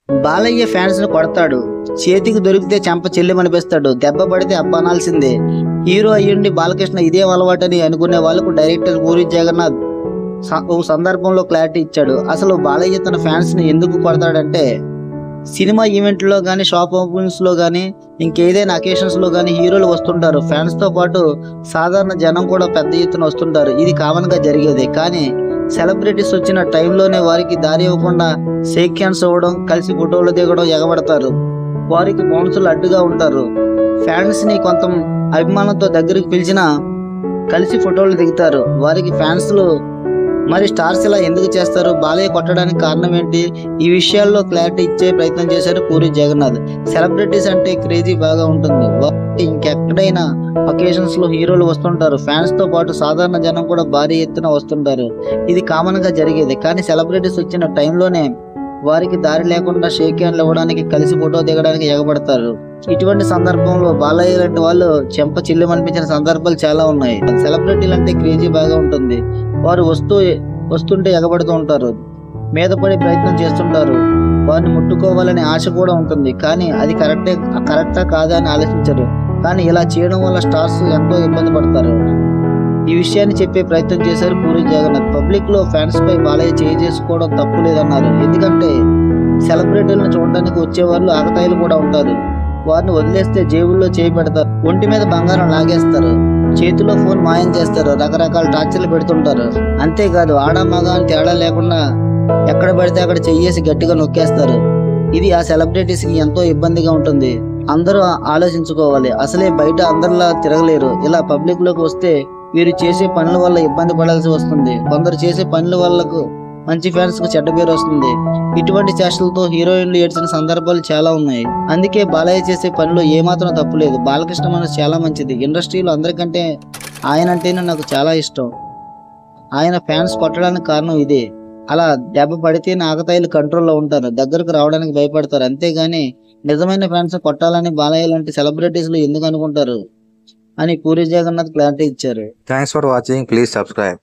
Balayya fans ను కొడతాడు, చేతికి దొరికితే చెంప చెల్లిమనిపిస్తాడు, దెబ్బ పడితే అబ్బనాల్సిందే. హీరో అయ్యుండి బాలకృష్ణ ఇదే అలవాటని అనుకునే వాళ్ళకు డైరెక్టర్ పూరి జగన్నాథ్ ఓ సందర్భంలో క్లారిటీ ఇచ్చాడు. అసలు బాలయ్య తన ఫ్యాన్స్ ని ఎందుకు కొడతాడంటే, సినిమా ఈవెంట్లో కానీ, షాప్ ఓపెనింగ్స్ లో కానీ, ఇంకేదైనా అకేషన్స్ లో కానీ హీరోలు వస్తుంటారు. ఫ్యాన్స్ తో పాటు సాధారణ జనం కూడా పెద్ద ఎత్తున వస్తుంటారు. ఇది కామన్ గా జరిగేది. కానీ సెలబ్రిటీస్ వచ్చిన టైంలోనే వారికి దారి ఇవ్వకుండా షేక్ హ్యాండ్స్ ఇవ్వడం, కలిసి ఫోటోలు దిగడం ఎగబడతారు. వారికి బౌన్సులు అడ్డుగా ఉంటారు. ఫ్యాన్స్ ని కొంత అభిమానంతో దగ్గరికి పిలిచినా కలిసి ఫోటోలు దిగుతారు. వారికి ఫ్యాన్స్లు మరి స్టార్స్ ఇలా ఎందుకు చేస్తారు, బాలయ్య కొట్టడానికి కారణం ఏంటి, ఈ విషయాల్లో క్లారిటీ ఇచ్చే ప్రయత్నం చేశారు పూరి జగన్నాథ్. సెలబ్రిటీస్ అంటే క్రేజీ బాగా ఉంటుంది. ఇంకెక్కడైనా అకేషన్స్ లో హీరోలు వస్తుంటారు. ఫ్యాన్స్ తో పాటు సాధారణ జనం కూడా భారీ ఎత్తున వస్తుంటారు. ఇది కామన్ గా జరిగేది. కానీ సెలబ్రిటీస్ వచ్చిన టైంలోనే వారికి దారి లేకుండా షేక్ హ్యాండ్లు ఇవ్వడానికి, కలిసి ఫోటో దిగడానికి ఎగబడతారు. ఇటువంటి సందర్భంలో బాలయ్య లాంటి వాళ్ళు చెంప చిల్లుమనిపించిన సందర్భాలు చాలా ఉన్నాయి. సెలబ్రిటీలు అంటే క్రేజీ బాగా ఉంటుంది. వారు వస్తుంటే ఎగబడుతూ ఉంటారు, మీద పడే ప్రయత్నం చేస్తుంటారు. వారిని ముట్టుకోవాలనే ఆశ కూడా ఉంటుంది. కానీ అది కరెక్టా కాదా అని ఆలోచించరు. కానీ ఇలా చేయడం వల్ల స్టార్స్ ఎంతో ఇబ్బంది పడతారు. ఈ విషయాన్ని చెప్పే ప్రయత్నం చేశారు పూరి జగన్నాథ్. పబ్లిక్ లో ఫ్యాన్స్ పై బాలయ్య చేసుకోవడం తప్పు లేదన్నారు. ఎందుకంటే సెలబ్రిటీలను చూడడానికి వచ్చే వాళ్ళు ఆకతాయిలు కూడా ఉంటారు. వారిని వదిలేస్తే జేబుల్లో చేయి పెడతారు, ఒంటి మీద బంగారం లాగేస్తారు, చేతిలో ఫోన్ మాయం చేస్తారు, రకరకాల టార్చర్లు పెడుతుంటారు. అంతేకాదు ఆడ మగ అని తేడా లేకుండా ఎక్కడ పడితే అక్కడ చెయ్యేసి గట్టిగా నొక్కేస్తారు. ఇది ఆ సెలబ్రిటీస్ కి ఎంతో ఇబ్బందిగా ఉంటుంది. అందరూ ఆలోచించుకోవాలి. అసలే బయట అందరిలా తిరగలేరు. ఇలా పబ్లిక్ లోకి వస్తే వీరు చేసే పనుల వల్ల ఇబ్బంది పడాల్సి వస్తుంది. కొందరు చేసే పనుల వల్లకు మంచి ఫ్యాన్స్ కు చెడ్డ పేరు వస్తుంది. ఇటువంటి చేష్టలతో హీరోయిన్లు ఏడ్చిన సందర్భాలు చాలా ఉన్నాయి. అందుకే బాలయ్య చేసే పనిలో ఏమాత్రం తప్పులేదు. బాలకృష్ణ మనసు చాలా మంచిది. ఇండస్ట్రీలో అందరికంటే ఆయన అంటేనే నాకు చాలా ఇష్టం. ఆయన ఫ్యాన్స్ కొట్టడానికి కారణం ఇదే. అలా దెబ్బ పడితే ఆకతాయిలు కంట్రోల్లో ఉంటారు, దగ్గరకు రావడానికి భయపడతారు. అంతేగాని నిజమైన ఫ్యాన్స్ కొట్టాలని బాలయ్య లాంటి సెలబ్రిటీస్లు ఎందుకు అనుకుంటారు అని పూరి జగన్నాథ్ క్లారిటీ ఇచ్చారు. Thanks for watching. Please subscribe.